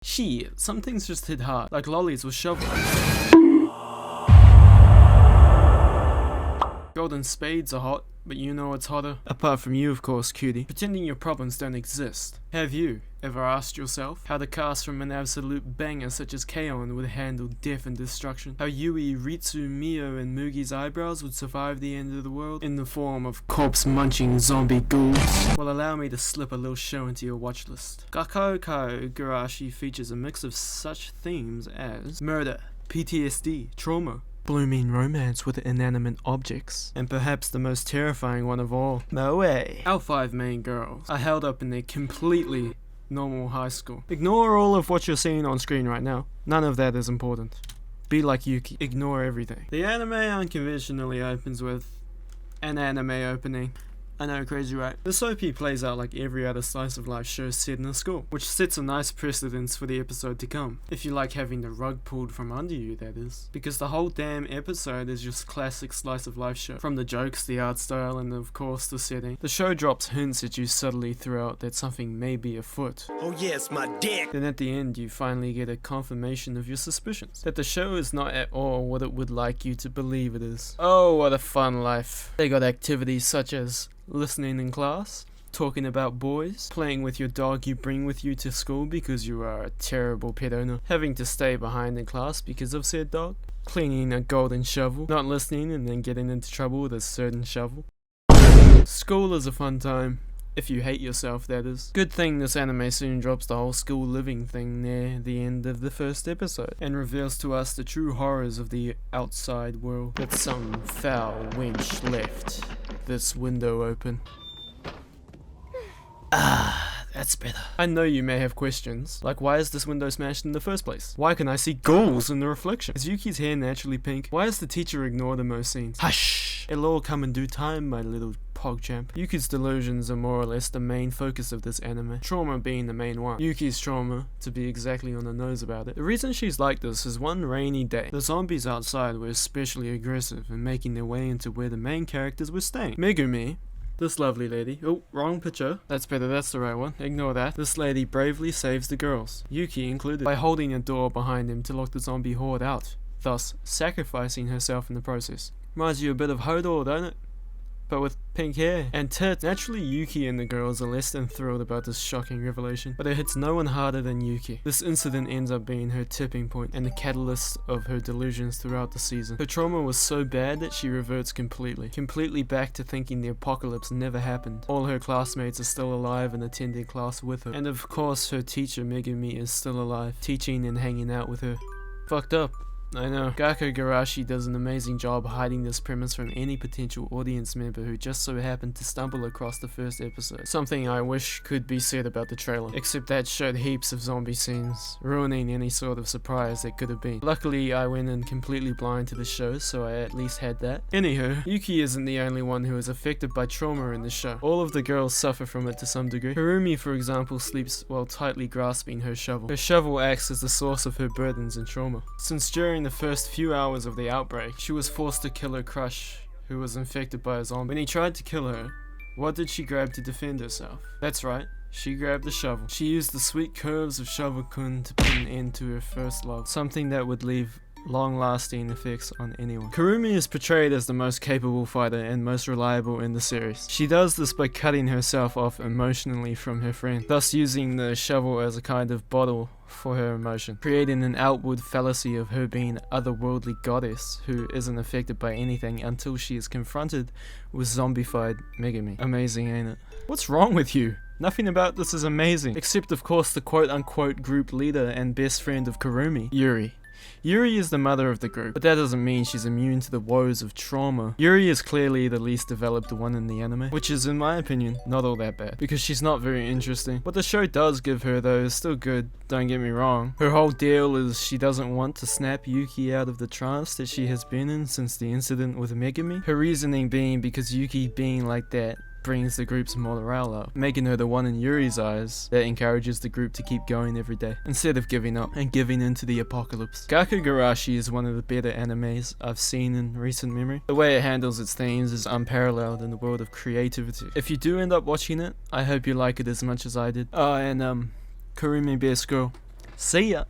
Shit, some things just hit hard, like lollies with shovels. Golden spades are hot, but you know what's hotter? Apart from you, of course, cutie. Pretending your problems don't exist. Have you ever asked yourself how the cast from an absolute banger such as K-On! Would handle death and destruction? How Yui, Ritsu, Mio, and Mugi's eyebrows would survive the end of the world in the form of corpse-munching zombie ghouls? Well, allow me to slip a little show into your watch list. Garashi features a mix of such themes as murder, PTSD, trauma, blooming romance with inanimate objects, and perhaps the most terrifying one of all, Moe. Our 5 main girls are held up in a completely normal high school. Ignore all of what you're seeing on screen right now. None of that is important. Be like Yuki. Ignore everything. The anime unconventionally opens with an anime opening. I know, crazy, right? This OP plays out like every other slice of life show set in a school, which sets a nice precedence for the episode to come. If you like having the rug pulled from under you, that is. Because the whole damn episode is just classic slice of life show. From the jokes, the art style, and of course the setting. The show drops hints at you subtly throughout that something may be afoot. Oh yes, my dick! Then at the end you finally get a confirmation of your suspicions. That the show is not at all what it would like you to believe it is. Oh, what a fun life. They got activities such as listening in class, talking about boys, playing with your dog you bring with you to school because you are a terrible pet owner, having to stay behind in class because of said dog, cleaning a golden shovel, not listening and then getting into trouble with a certain shovel. School is a fun time. If you hate yourself, that is. Good thing this anime soon drops the whole school living thing near the end of the first episode, and reveals to us the true horrors of the outside world. That some foul wench left this window open. That's better. I know you may have questions, like why is this window smashed in the first place? Why can I see ghouls in the reflection? Is Yuki's hair naturally pink? Why does the teacher ignore the most scenes? Hush! It'll all come in due time, my little pogchamp. Yuki's delusions are more or less the main focus of this anime, trauma being the main one. Yuki's trauma, to be exactly on the nose about it. The reason she's like this is one rainy day. The zombies outside were especially aggressive and making their way into where the main characters were staying. Megumi, this lovely lady. Oh, wrong picture. That's better, that's the right one. Ignore that. This lady bravely saves the girls, Yuki included, by holding a door behind him to lock the zombie horde out, thus sacrificing herself in the process. Reminds you a bit of Hodor, don't it? But with pink hair and tits. Naturally, Yuki and the girls are less than thrilled about this shocking revelation, but it hits no one harder than Yuki. This incident ends up being her tipping point and the catalyst of her delusions throughout the season. Her trauma was so bad that she reverts completely back to thinking the apocalypse never happened. All her classmates are still alive and attending class with her, and of course her teacher Megumi is still alive, teaching and hanging out with her. Fucked up. I know. Garashi does an amazing job hiding this premise from any potential audience member who just so happened to stumble across the first episode. Something I wish could be said about the trailer, except that showed heaps of zombie scenes, ruining any sort of surprise that could have been. Luckily, I went in completely blind to the show, so I at least had that. Anywho, Yuki isn't the only one who is affected by trauma in the show. All of the girls suffer from it to some degree. Harumi, for example, sleeps while tightly grasping her shovel. Her shovel acts as the source of her burdens and trauma. Since during the first few hours of the outbreak, she was forced to kill her crush, who was infected by a zombie. When he tried to kill her, what did she grab to defend herself? That's right, she grabbed the shovel. She used the sweet curves of Shovel-kun to put an end to her first love, something that would leave long-lasting effects on anyone. Kurumi is portrayed as the most capable fighter and most reliable in the series. She does this by cutting herself off emotionally from her friend, thus using the shovel as a kind of bottle for her emotion, creating an outward fallacy of her being an otherworldly goddess who isn't affected by anything until she is confronted with zombified Megumi. Amazing, ain't it? What's wrong with you? Nothing about this is amazing, except of course the quote-unquote group leader and best friend of Kurumi, Yuri. Yuri is the mother of the group, but that doesn't mean she's immune to the woes of trauma. Yuri is clearly the least developed one in the anime, which is, in my opinion, not all that bad, because she's not very interesting. What the show does give her, though, is still good, don't get me wrong. Her whole deal is she doesn't want to snap Yuki out of the trance that she has been in since the incident with Megumi. Her reasoning being because Yuki being like that brings the group's morale up, making her the one in Yuri's eyes that encourages the group to keep going every day, instead of giving up and giving in to the apocalypse. Gakugarashi is one of the better animes I've seen in recent memory. The way it handles its themes is unparalleled in the world of creativity. If you do end up watching it, I hope you like it as much as I did. Oh, and Kurumi best girl. See ya!